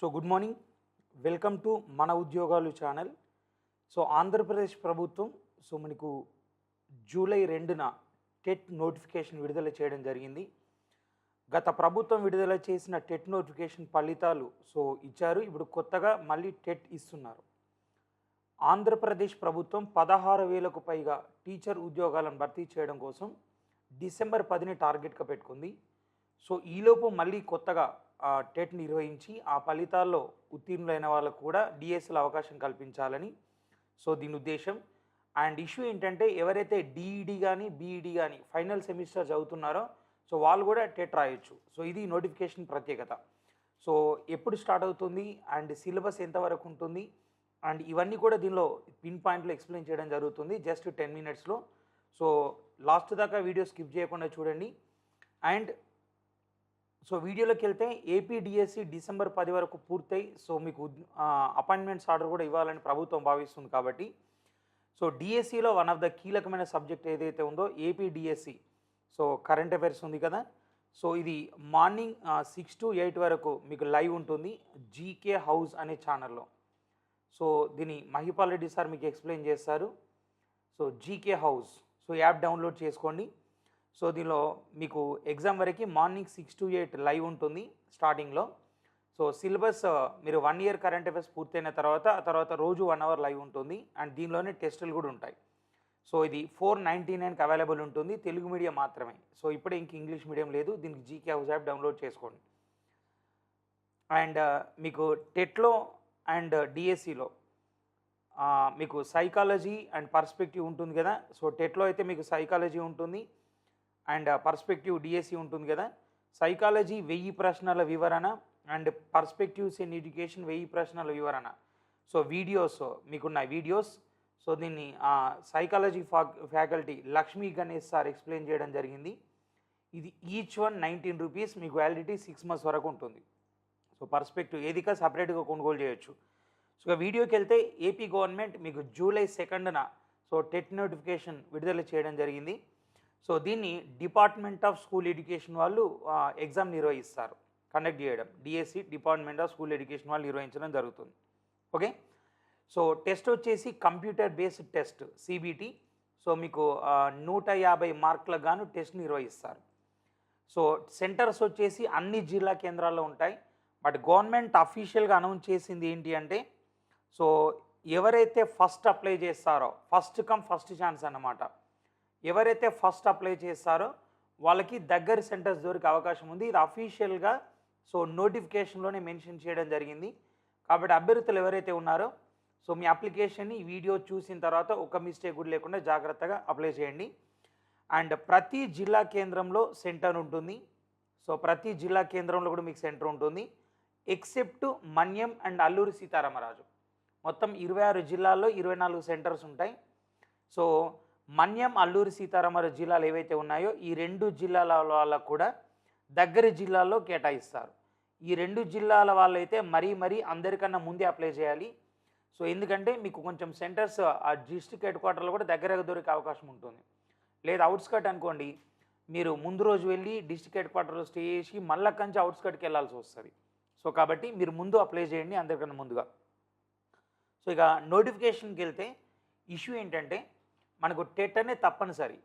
So good morning, welcome to మన ఉద్యోగాలు channel. So Andhra Pradesh ప్రభుత్వం మనకు జూలై 2న టెట్ నోటిఫికేషన్ విడుదల చేయడం జరిగింది. గత ప్రభుత్వం విడుదల చేసిన టెట్ నోటిఫికేషన్ ఫలితాలు ఇచ్చారు. ఇప్పుడు కొత్తగా మళ్ళీ టెట్ ఇస్తున్నారు. ఆంధ్రప్రదేశ్ ప్రభుత్వం 16,000కు పైగా టీచర్ ఉద్యోగాలను భర్తీ చేయడం కోసం డిసెంబర్ 10ని టార్గెట్గా పెట్టుకుంది. ఈలోపు మళ్ళీ కొత్తగా టెట్ నిర్వహించి ఆ ఫలితాల్లో ఉత్తీర్ణులైన వాళ్ళకు కూడా డిఎస్సిలో అవకాశం కల్పించాలని దీని ఉద్దేశం. అండ్ ఇష్యూ ఏంటంటే ఎవరైతే డిఈడి కానీ బీఈడి కానీ ఫైనల్ సెమిస్టర్ చదువుతున్నారో వాళ్ళు కూడా టెట్ రాయొచ్చు. ఇది నోటిఫికేషన్ ప్రత్యేకత. ఎప్పుడు స్టార్ట్ అవుతుంది అండ్ సిలబస్ ఎంతవరకు ఉంటుంది అండ్ ఇవన్నీ కూడా దీనిలో పిన్ పాయింట్లో ఎక్స్ప్లెయిన్ చేయడం జరుగుతుంది జస్ట్ 10 మినిట్స్లో. లాస్ట్ దాకా వీడియో స్కిప్ చేయకుండా చూడండి. అండ్ వీడియోలోకి వెళ్తే ఏపీ డిఎస్సి డిసెంబర్ 10 వరకు పూర్తయి మీకు అపాయింట్మెంట్స్ ఆర్డర్ కూడా ఇవ్వాలని ప్రభుత్వం భావిస్తుంది. కాబట్టి డిఎస్సిలో వన్ ఆఫ్ ద కీలకమైన సబ్జెక్ట్ ఏదైతే ఉందో ఏపీ డిఎస్సి కరెంట్ అఫైర్స్ ఉంది కదా. ఇది మార్నింగ్ 6 to 8 వరకు మీకు లైవ్ ఉంటుంది జీకే హౌస్ అనే ఛానల్లో. దీన్ని మహిపాల్ రెడ్డి సార్ మీకు ఎక్స్ప్లెయిన్ చేస్తారు. జీకే హౌస్ యాప్ డౌన్లోడ్ చేసుకోండి. దీనిలో మీకు ఎగ్జామ్ వరకు మార్నింగ్ 6 to 8 లైవ్ ఉంటుంది స్టార్టింగ్లో. సిలబస్ మీరు 1 year కరెంట్ అఫైర్స్ పూర్తయిన తర్వాత రోజు 1 hour లైవ్ ఉంటుంది. అండ్ దీనిలోనే టెస్టులు కూడా ఉంటాయి. ఇది 499కి అవైలబుల్ ఉంటుంది. తెలుగు మీడియం మాత్రమే. ఇప్పుడే ఇంక ఇంగ్లీష్ మీడియం లేదు. దీనికి జీకే హౌస్ యాప్ డౌన్లోడ్ చేసుకోండి. అండ్ మీకు టెట్లో అండ్ డిఎస్సిలో మీకు సైకాలజీ అండ్ పర్స్పెక్టివ్ ఉంటుంది కదా. టెట్లో అయితే మీకు సైకాలజీ ఉంటుంది అండ్ పర్స్పెక్టివ్ డిఎస్సి ఉంటుంది కదా. సైకాలజీ 1000 ప్రశ్నల వివరణ అండ్ పర్స్పెక్టివ్స్ ఇన్ ఎడ్యుకేషన్ 1000 ప్రశ్నల వివరణ. వీడియోస్ మీకున్న వీడియోస్. దీన్ని psychology faculty Lakshmi Ganesh sir explain చేయడం జరిగింది. ఇది ఈచ్ వన్ 19 రూపీస్. మీకు వ్యాలిడిటీ 6 months వరకు ఉంటుంది. పర్స్పెక్టివ్ ఏదిగా సపరేట్గా కొనుగోలు చేయొచ్చు. వీడియోకి వెళ్తే ఏపీ గవర్నమెంట్ మీకు జూలై 2న టెట్ నోటిఫికేషన్ విడుదల చేయడం జరిగింది. దీన్ని డిపార్ట్మెంట్ ఆఫ్ స్కూల్ ఎడ్యుకేషన్ వాళ్ళు ఎగ్జామ్ నిర్వహిస్తారు, కండక్ట్ చేయడం. DSC department of school education వాళ్ళు నిర్వహించడం జరుగుతుంది. ఓకే. టెస్ట్ వచ్చేసి కంప్యూటర్ బేస్డ్ టెస్ట్ సిబిటి. మీకు 150 మార్కులకు గాను టెస్ట్ నిర్వహిస్తారు. సెంటర్స్ వచ్చేసి అన్ని జిల్లా కేంద్రాల్లో ఉంటాయి. బట్ గవర్నమెంట్ అఫీషియల్గా అనౌన్స్ చేసింది ఏంటి అంటే ఎవరైతే ఫస్ట్ అప్లై చేస్తారో ఫస్ట్ కమ్ ఫస్ట్ ఛాన్స్ అన్నమాట. ఎవరైతే ఫస్ట్ అప్లై చేస్తారో వాళ్ళకి దగ్గర సెంటర్స్ దొరికే అవకాశం ఉంది. ఇది అఫీషియల్గా నోటిఫికేషన్లోనే మెన్షన్ చేయడం జరిగింది. కాబట్టి అభ్యర్థులు ఎవరైతే ఉన్నారో మీ అప్లికేషన్ని ఈ వీడియో చూసిన తర్వాత ఒక మిస్టేక్ కూడా లేకుండా జాగ్రత్తగా అప్లై చేయండి. అండ్ ప్రతి జిల్లా కేంద్రంలో సెంటర్ ఉంటుంది. ప్రతి జిల్లా కేంద్రంలో కూడా మీకు సెంటర్ ఉంటుంది except Manyam and Alluri Sitaramaraju. మొత్తం 26 జిల్లాల్లో 24 సెంటర్స్ ఉంటాయి. మన్యం అల్లూరి సీతారామరాజు జిల్లాలు ఏవైతే ఉన్నాయో ఈ 2 జిల్లాల వాళ్ళకు కూడా దగ్గర జిల్లాల్లో కేటాయిస్తారు. ఈ 2 జిల్లాల వాళ్ళైతే మరీ అందరికన్నా ముందే అప్లై చేయాలి. ఎందుకంటే మీకు కొంచెం సెంటర్స్ ఆ డిస్ట్రిక్ట్ హెడ్ క్వార్టర్లో కూడా దగ్గరగా దొరికే అవకాశం ఉంటుంది. లేదా అవుట్స్కట్ అనుకోండి, మీరు ముందు రోజు వెళ్ళి డిస్ట్రిక్ట్ హెడ్ క్వార్టర్లో స్టే చేసి మళ్ళీ కంచి అవుట్స్కట్కి వెళ్ళాల్సి వస్తుంది. కాబట్టి మీరు ముందు అప్లై చేయండి అందరికన్నా ముందుగా. ఇక నోటిఫికేషన్కి వెళ్తే ఇష్యూ ఏంటంటే మనకు టెట్ అనే తప్పనిసరి.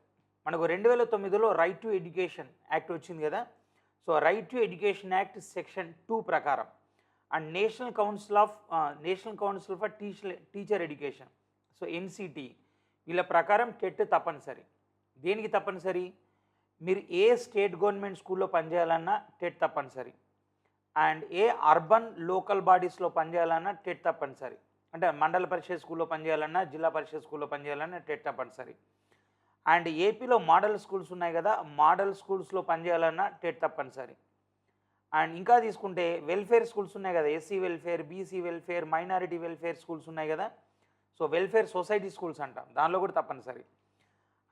మనకు 2009లో రైట్ టు ఎడ్యుకేషన్ యాక్ట్ వచ్చింది కదా. Right to education act section 2 ప్రకారం and national council for teacher education NCT వీళ్ళ ప్రకారం టెట్ తప్పనిసరి. దేనికి తప్పనిసరి? మీరు ఏ స్టేట్ గవర్నమెంట్ స్కూల్లో పనిచేయాలన్నా టెట్ తప్పనిసరి. అండ్ ఏ అర్బన్ లోకల్ బాడీస్లో పనిచేయాలన్నా టెట్ తప్పనిసరి. అంటే మండల పరిషత్ స్కూల్లో పనిచేయాలన్నా జిల్లా పరిషత్ స్కూల్లో పనిచేయాలన్నా టెట్ తప్పనిసరి. అండ్ ఏపీలో మోడల్ స్కూల్స్ ఉన్నాయి కదా, మోడల్ స్కూల్స్లో పనిచేయాలన్నా టెట్ తప్పనిసరి. అండ్ ఇంకా తీసుకుంటే వెల్ఫేర్ స్కూల్స్ ఉన్నాయి కదా, SC welfare, BC welfare, minority welfare schools ఉన్నాయి కదా. వెల్ఫేర్ సొసైటీ స్కూల్స్ అంటాం, దానిలో కూడా తప్పనిసరి.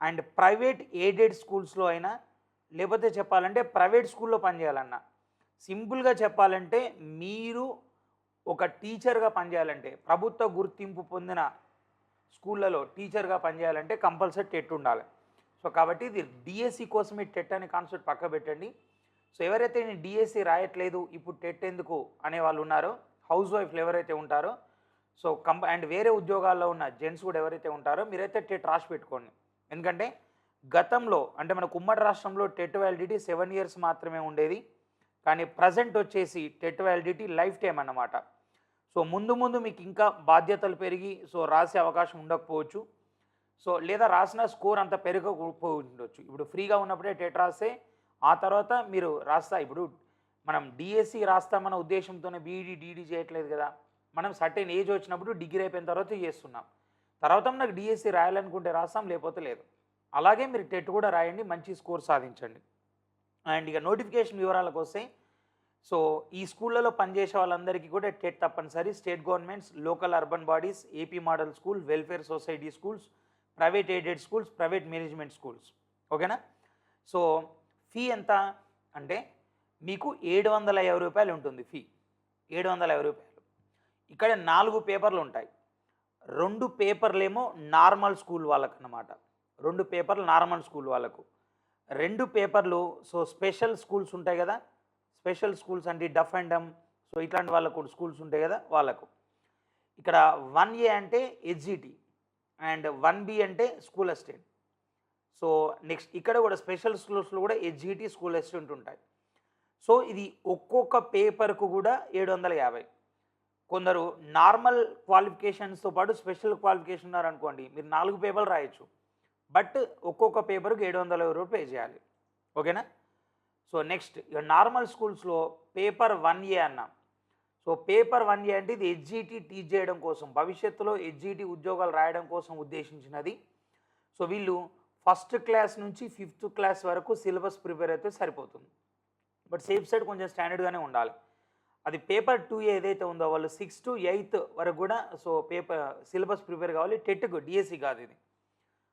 అండ్ ప్రైవేట్ ఎయిడెడ్ స్కూల్స్లో అయినా, లేకపోతే చెప్పాలంటే ప్రైవేట్ స్కూల్లో పనిచేయాలన్నా, సింపుల్గా చెప్పాలంటే మీరు ఒక టీచర్గా పనిచేయాలంటే ప్రభుత్వ గుర్తింపు పొందిన స్కూళ్ళలో టీచర్గా పనిచేయాలంటే కంపల్సరీ టెట్ ఉండాలి. కాబట్టి ఇది డిఎస్సి కోసమే టెట్ అనే కాన్సెప్ట్ పక్క పెట్టండి. ఎవరైతే నేను డిఎస్సి రాయట్లేదు ఇప్పుడు టెట్ ఎందుకు అనే వాళ్ళు ఉన్నారో హౌస్ వైఫ్లు ఎవరైతే ఉంటారో సో అండ్ వేరే ఉద్యోగాల్లో ఉన్న జెంట్స్ కూడా ఎవరైతే ఉంటారో మీరైతే టెట్ రాసి పెట్టుకోండి. ఎందుకంటే గతంలో అంటే మనకు ఉమ్మడి రాష్ట్రంలో టెట్ వ్యాలిడిటీ 7 ఇయర్స్ మాత్రమే ఉండేది. కానీ ప్రజెంట్ వచ్చేసి టెట్ వ్యాలిడిటీ లైఫ్ టైం అన్నమాట. సో ముందు ముందు మీకు ఇంకా బాధ్యతలు పెరిగి సో రాసే అవకాశం ఉండకపోవచ్చు. సో లేదా రాసిన స్కోర్ అంత పెరగకపోవచ్చు. ఇప్పుడు ఫ్రీగా ఉన్నప్పుడే టెట్ రాస్తే ఆ తర్వాత మీరు రాస్తా ఇప్పుడు మనం డిఎస్సి రాస్తామన్న ఉద్దేశంతోనే బీఈడి డీడీ చేయట్లేదు కదా. మనం సర్టెన్ ఏజ్ వచ్చినప్పుడు డిగ్రీ అయిపోయిన తర్వాత చేస్తున్నాం. తర్వాత నాకు డిఎస్సి రాయాలనుకుంటే రాస్తాం, లేకపోతే లేదు. అలాగే మీరు టెట్ కూడా రాయండి, మంచి స్కోర్ సాధించండి. అండ్ ఇక నోటిఫికేషన్ వివరాలకు వస్తే సో ఈ స్కూళ్ళలో పనిచేసే వాళ్ళందరికీ కూడా టెట్ తప్పనిసరి. State governments, local urban bodies, AP model school, welfare society schools, private aided schools, private management schools. ఓకేనా. సో ఫీ ఎంత అంటే మీకు 750 రూపాయలు ఉంటుంది ఫీ. 750 రూపాయలు. ఇక్కడ 4 పేపర్లు ఉంటాయి. 2 పేపర్లేమో నార్మల్ స్కూల్ వాళ్ళకు అన్నమాట. 2 పేపర్లు నార్మల్ స్కూల్ వాళ్ళకు, 2 పేపర్లు సో స్పెషల్ స్కూల్స్ ఉంటాయి కదా. స్పెషల్ స్కూల్స్ అంటే డఫ్ అండ్ డమ్ సో ఇట్లాంటి వాళ్ళకు స్కూల్స్ ఉంటాయి కదా వాళ్ళకు. ఇక్కడ 1A అంటే హెచ్జిటి అండ్ 1B అంటే స్కూల్ అసిస్టెంట్. సో నెక్స్ట్ ఇక్కడ కూడా స్పెషల్ స్కూల్స్లో కూడా హెచ్జిటి స్కూల్ అసిస్టెంట్ ఉంటాయి. సో ఇది ఒక్కొక్క పేపర్కు కూడా 750. కొందరు నార్మల్ క్వాలిఫికేషన్స్తో పాటు స్పెషల్ క్వాలిఫికేషన్ ఉన్నారనుకోండి, మీరు 4 పేపర్లు రాయొచ్చు. బట్ ఒక్కొక్క పేపర్కి 750 రూపాయలు పే చేయాలి. ఓకేనా. సో నెక్స్ట్ ఇక నార్మల్ స్కూల్స్లో పేపర్ 1A అన్నాం. సో పేపర్ 1A అంటే ఇది హెచ్జిటి టీచ్ చేయడం కోసం, భవిష్యత్తులో హెచ్జిటి ఉద్యోగాలు రాయడం కోసం ఉద్దేశించినది. సో వీళ్ళు ఫస్ట్ క్లాస్ నుంచి 5th క్లాస్ వరకు సిలబస్ ప్రిపేర్ అయితే సరిపోతుంది. బట్ సేఫ్ సైడ్ కొంచెం స్టాండర్డ్గానే ఉండాలి. అది పేపర్ 2A ఏదైతే ఉందో వాళ్ళు 6th to 8th వరకు కూడా సో పేపర్ సిలబస్ ప్రిపేర్ కావాలి. టెట్కు డిఎస్సి కాదు ఇది.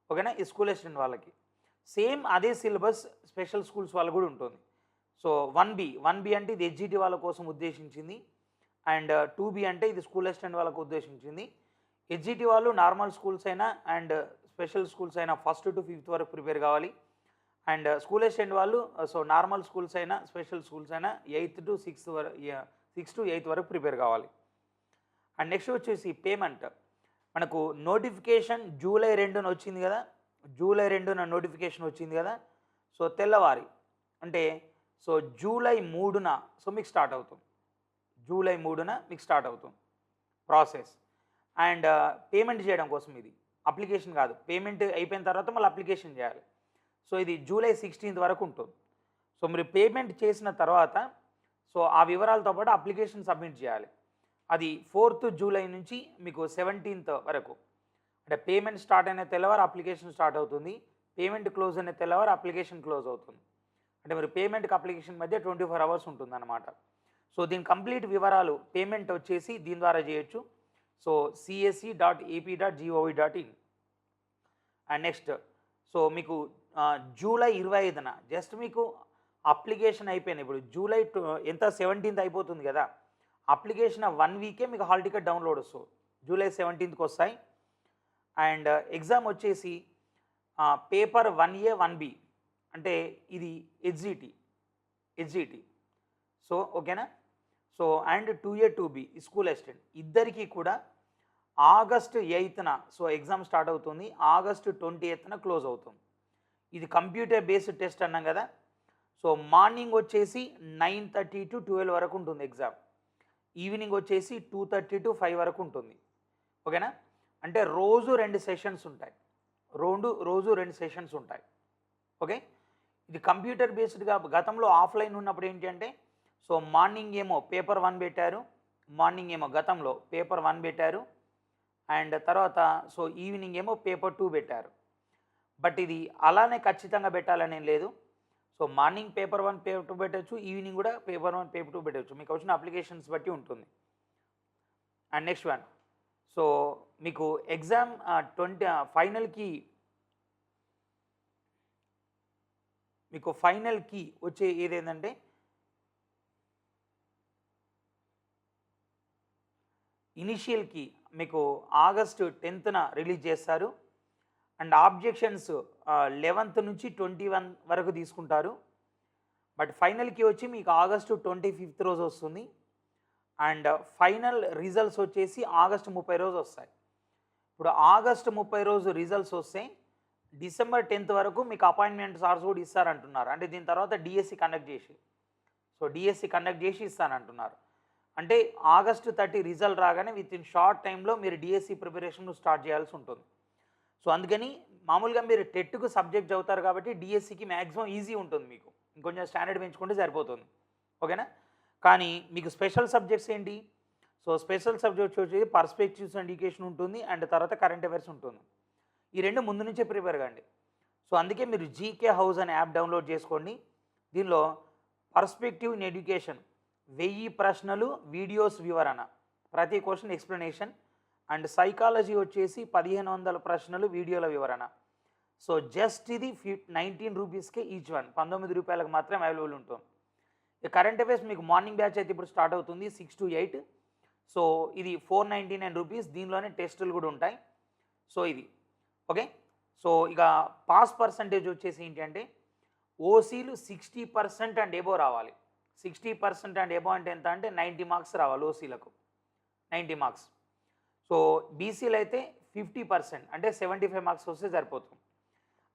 ఓకేనా. ఈ స్కూల్ అసిస్టెంట్ వాళ్ళకి సేమ్ అదే సిలబస్ స్పెషల్ స్కూల్స్ వాళ్ళకు కూడా ఉంటుంది. సో 1B అంటే ఇది హెచ్జిటి వాళ్ళ కోసం ఉద్దేశించింది. అండ్ 2B అంటే ఇది స్కూల్ అసిస్టెంట్ వాళ్ళకు ఉద్దేశించింది. హెచ్జిటి వాళ్ళు నార్మల్ స్కూల్స్ అయినా అండ్ స్పెషల్ స్కూల్స్ అయినా 1st to 5th వరకు ప్రిపేర్ కావాలి. అండ్ స్కూల్ అసిస్టెంట్ వాళ్ళు సో నార్మల్ స్కూల్స్ అయినా స్పెషల్ స్కూల్స్ అయినా 8th to 6th వరకు ప్రిపేర్ కావాలి. అండ్ నెక్స్ట్ వచ్చేసి పేమెంట్. మనకు నోటిఫికేషన్ జూలై 2న వచ్చింది కదా. జూలై 2న నోటిఫికేషన్ వచ్చింది కదా. సో తెల్లవారి అంటే సో జూలై 3న సో మీకు స్టార్ట్ అవుతుంది. జూలై 3న మీకు స్టార్ట్ అవుతుంది ప్రాసెస్. అండ్ పేమెంట్ చేయడం కోసం ఇది అప్లికేషన్ కాదు, పేమెంట్ అయిపోయిన తర్వాత మళ్ళీ అప్లికేషన్ చేయాలి. సో ఇది జూలై 16th వరకు ఉంటుంది. సో మీరు పేమెంట్ చేసిన తర్వాత సో ఆ వివరాలతో పాటు అప్లికేషన్ సబ్మిట్ చేయాలి. అది 4th జూలై నుంచి మీకు 17th వరకు. అంటే పేమెంట్ స్టార్ట్ అయిన తెల్లవారు అప్లికేషన్ స్టార్ట్ అవుతుంది, పేమెంట్ క్లోజ్ అయిన తెల్లవారు అప్లికేషన్ క్లోజ్ అవుతుంది. అంటే మీరు పేమెంట్కి అప్లికేషన్ మధ్య 24 hours ఉంటుంది అన్నమాట. సో దీని కంప్లీట్ వివరాలు పేమెంట్ వచ్చేసి దీని ద్వారా చేయొచ్చు. So csc.ap.gov.in. And next so మీకు జూలై 25న జస్ట్ మీకు అప్లికేషన్ అయిపోయినాయి. ఇప్పుడు జూలై 17th అయిపోతుంది కదా. అప్లికేషన్ 1 వీకే మీకు హాల్ టికెట్ డౌన్లోడ్ వస్తుంది. జూలై 17th వస్తాయి. అండ్ ఎగ్జామ్ వచ్చేసి పేపర్ 1A 1B అంటే ఇది హెచ్జిటి. సో ఓకేనా. So and 2A 2B school assistant ఇద్దరికీ కూడా ఆగస్ట్ 8న సో ఎగ్జామ్ స్టార్ట్ అవుతుంది. ఆగస్ట్ 28న క్లోజ్ అవుతుంది. ఇది కంప్యూటర్ బేస్డ్ టెస్ట్ అన్నాం కదా. సో మార్నింగ్ వచ్చేసి 9:30 to 12 వరకు ఉంటుంది ఎగ్జామ్. ఈవినింగ్ వచ్చేసి 2:30 to 5 వరకు ఉంటుంది. ఓకేనా. అంటే రోజు 2 సెషన్స్ ఉంటాయి. రోజు 2 సెషన్స్ ఉంటాయి. ఓకే. ఇది కంప్యూటర్ బేస్డ్గా గతంలో ఆఫ్లైన్ ఉన్నప్పుడు ఏంటి అంటే సో మార్నింగ్ ఏమో పేపర్ 1 పెట్టారు, మార్నింగ్ ఏమో గతంలో పేపర్ 1 పెట్టారు. అండ్ తర్వాత సో ఈవినింగ్ ఏమో పేపర్ 2 పెట్టారు. బట్ ఇది అలానే ఖచ్చితంగా పెట్టాలని ఏం లేదు. సో మార్నింగ్ పేపర్ 1 పేపర్ 2 పెట్టచ్చు, ఈవినింగ్ కూడా పేపర్ 1 పేపర్ 2 పెట్టచ్చు. మీకు వచ్చిన అప్లికేషన్స్ బట్టి ఉంటుంది. అండ్ నెక్స్ట్ వన్ సో మీకు ఎగ్జామ్ ఫైనల్కి వచ్చే ఏదేంటంటే ఇనిషియల్కి మీకు ఆగస్ట్ 10th రిలీజ్ చేస్తారు. అండ్ ఆబ్జెక్షన్స్ 11th నుంచి 21 వరకు తీసుకుంటారు. బట్ ఫైనల్కి వచ్చి మీకు ఆగస్టు 25th రోజు వస్తుంది. అండ్ ఫైనల్ రిజల్ట్స్ వచ్చేసి ఆగస్టు 30 రోజు వస్తాయి. ఇప్పుడు ఆగస్టు 30 రోజు రిజల్ట్స్ వస్తే డిసెంబర్ 10th వరకు మీకు అపాయింట్మెంట్ సార్స్ కూడా ఇస్తారంటున్నారు. అంటే దీని తర్వాత డిఎస్సి కండక్ట్ చేసి డిఎస్సి కండక్ట్ చేసి ఇస్తానంటున్నారు. అంటే ఆగస్టు 30 రిజల్ట్ రాగానే విత్ ఇన్ షార్ట్ టైంలో మీరు డిఎస్సి ప్రిపరేషన్ స్టార్ట్ చేయాల్సి ఉంటుంది. సో అందుకని మామూలుగా మీరు టెట్కు సబ్జెక్ట్ చదువుతారు కాబట్టి డిఎస్సికి మ్యాక్సిమం ఈజీ ఉంటుంది, మీకు ఇంకొంచెం స్టాండర్డ్ పెంచుకుంటే సరిపోతుంది. ఓకేనా? కానీ మీకు స్పెషల్ సబ్జెక్ట్స్ ఏంటి? సో స్పెషల్ సబ్జెక్ట్స్ వచ్చేసి పర్స్పెక్టివ్స్ అండ్ ఎడ్యుకేషన్ ఉంటుంది, అండ్ తర్వాత కరెంట్ అఫైర్స్ ఉంటుంది. ఈ రెండు ముందు నుంచే ప్రిపేర్ కండి. సో అందుకే మీరు జీకే హౌస్ అనే యాప్ డౌన్లోడ్ చేసుకోండి. దీనిలో పర్స్పెక్టివ్ ఇన్ ఎడ్యుకేషన్ 1000 ప్రశ్నలు, వీడియోస్ వివరణ, ప్రతి క్వశ్చన్ ఎక్స్ప్లెనేషన్, అండ్ సైకాలజీ వచ్చేసి 1500 ప్రశ్నలు, వీడియోల వివరణ. సో జస్ట్ ఇది 19 రూపీస్కే ఈచ్ వన్, 19 రూపాయలకు మాత్రమే అవైలబుల్ ఉంటుంది. కరెంట్ అఫైర్స్ మీకు మార్నింగ్ బ్యాచ్ అయితే ఇప్పుడు స్టార్ట్ అవుతుంది 6 to 8. సో ఇది 499 రూపీస్. దీనిలోనే టెస్టులు కూడా ఉంటాయి. సో ఇది ఓకే. సో ఇక పాస్ పర్సంటేజ్ వచ్చేసి ఏంటి అంటే ఓసీలు 60% అండ్ ఎబో రావాలి. 60% అండ్ ఎబో అంటే ఎంత అంటే 90 మార్క్స్ రావాలి ఓసీలకు, 90 మార్క్స్. సో బీసీలు అయితే 50% అంటే 75 మార్క్స్ వస్తే సరిపోతుంది.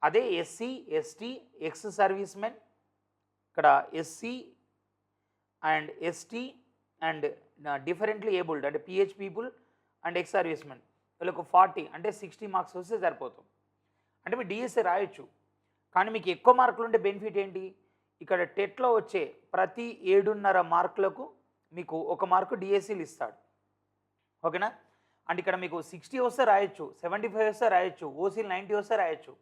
అదే SC, ST, ex servicemen, ఇక్కడ SC and ST and differently abled అంటే PH people and ex servicemen, వీళ్ళకు 40 అంటే 60 మార్క్స్ వస్తే సరిపోతుంది. అంటే మీరు డిఎస్సి రాయొచ్చు. కానీ మీకు ఎక్కువ మార్కులు ఉంటే బెనిఫిట్ ఏంటి? ఇక్కడ టెట్లో వచ్చే ప్రతి 7.5 మార్కులకు మీకు 1 మార్కు డిఎస్సీలు ఇస్తాడు. ఓకేనా? అంటే ఇక్కడ మీకు 60 వస్తే రాయొచ్చు, 75 వస్తే రాయొచ్చు, ఓసీలు 90 వస్తే రాయొచ్చు.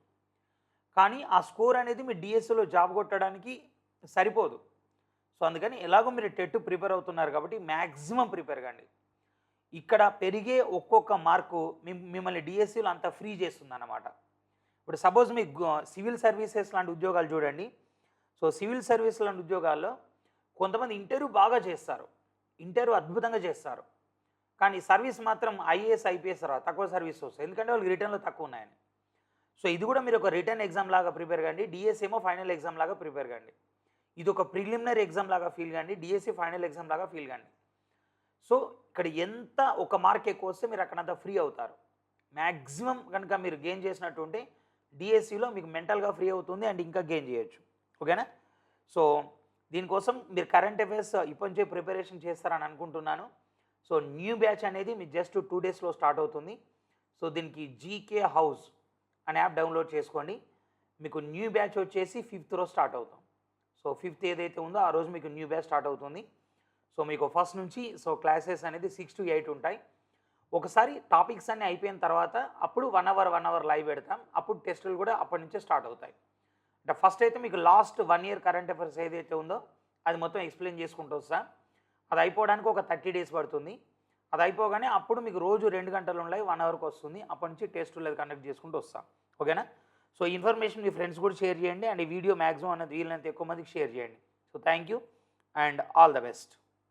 కానీ ఆ స్కోర్ అనేది మీ డిఎస్సిలో జాబ్ కొట్టడానికి సరిపోదు. సో అందుకని ఎలాగో మీరు టెట్ ప్రిపేర్ అవుతున్నారు కాబట్టి మ్యాక్సిమం ప్రిపేర్ కండి. ఇక్కడ పెరిగే ఒక్కొక్క మార్కు మిమ్మల్ని డిఎస్సిలో అంత ఫ్రీ చేస్తుంది అన్నమాట. ఇప్పుడు సపోజ్ మీకు సివిల్ సర్వీసెస్ లాంటి ఉద్యోగాలు చూడండి. సో సివిల్ సర్వీస్ లాంటి ఉద్యోగాల్లో కొంతమంది ఇంటర్వ్యూ బాగా చేస్తారు, ఇంటర్వ్యూ అద్భుతంగా చేస్తారు, కానీ సర్వీస్ మాత్రం ఐఏఎస్ ఐపీఎస్ తక్కువ సర్వీస్ వస్తాయి, ఎందుకంటే వాళ్ళకి రిటర్న్లో తక్కువ ఉన్నాయని. సో ఇది కూడా మీరు ఒక రిటర్న్ ఎగ్జామ్ లాగా ప్రిపేర్ కండి, డిఎస్సి ఏమో ఫైనల్ ఎగ్జామ్ లాగా ప్రిపేర్ కండి. ఇది ఒక ప్రిలిమినరీ ఎగ్జామ్ లాగా ఫీల్ కండి, డిఎస్సి ఫైనల్ ఎగ్జామ్ లాగా ఫీల్ కండి. సో ఇక్కడ ఎంత ఒక మార్క్ ఎక్కువ వస్తే మీరు అక్కడంతా ఫ్రీ అవుతారు. మ్యాక్సిమం కనుక మీరు గెయిన్ చేసినట్టు ఉంటే డిఎస్సిలో మీకు మెంటల్గా ఫ్రీ అవుతుంది అండ్ ఇంకా గెయిన్ చేయొచ్చు. ఓకేనా? సో దీనికోసం మీరు కరెంట్ అఫైర్స్ ఇప్పటి నుంచే ప్రిపరేషన్ చేస్తారని అనుకుంటున్నాను. సో న్యూ బ్యాచ్ అనేది మీకు జస్ట్ 2 డేస్లో స్టార్ట్ అవుతుంది. సో దీనికి జీకే హౌస్ అనే యాప్ డౌన్లోడ్ చేసుకోండి. మీకు న్యూ బ్యాచ్ వచ్చేసి 5th రోజు స్టార్ట్ అవుతాం. సో 5th ఏదైతే ఉందో ఆ రోజు మీకు న్యూ బ్యాచ్ స్టార్ట్ అవుతుంది. సో మీకు ఫస్ట్ నుంచి సో క్లాసెస్ అనేది 6 to 8 ఉంటాయి. ఒకసారి టాపిక్స్ అన్నీ అయిపోయిన తర్వాత అప్పుడు 1 hour లైవ్ పెడతాం. అప్పుడు టెస్టులు కూడా అప్పటి నుంచే స్టార్ట్ అవుతాయి. అంటే ఫస్ట్ అయితే మీకు లాస్ట్ 1 year కరెంట్ అఫైర్స్ ఏదైతే ఉందో అది మొత్తం ఎక్స్ప్లెయిన్ చేసుకుంటూ వస్తా. అది అయిపోవడానికి ఒక 30 days పడుతుంది. అది అయిపోగానే అప్పుడు మీకు రోజు 2 గంటలు ఉన్నాయి, 1 hourకి వస్తుంది. అప్పటి నుంచి టెస్టులు అది కండక్ట్ చేసుకుంటూ వస్తాం. ఓకేనా? సో ఇన్ఫర్మేషన్ మీ ఫ్రెండ్స్ కూడా షేర్ చేయండి అండ్ ఈ వీడియో మ్యాక్సిమం అనేది వీలైనంత ఎక్కువ మందికి షేర్ చేయండి. So thank you and all the best.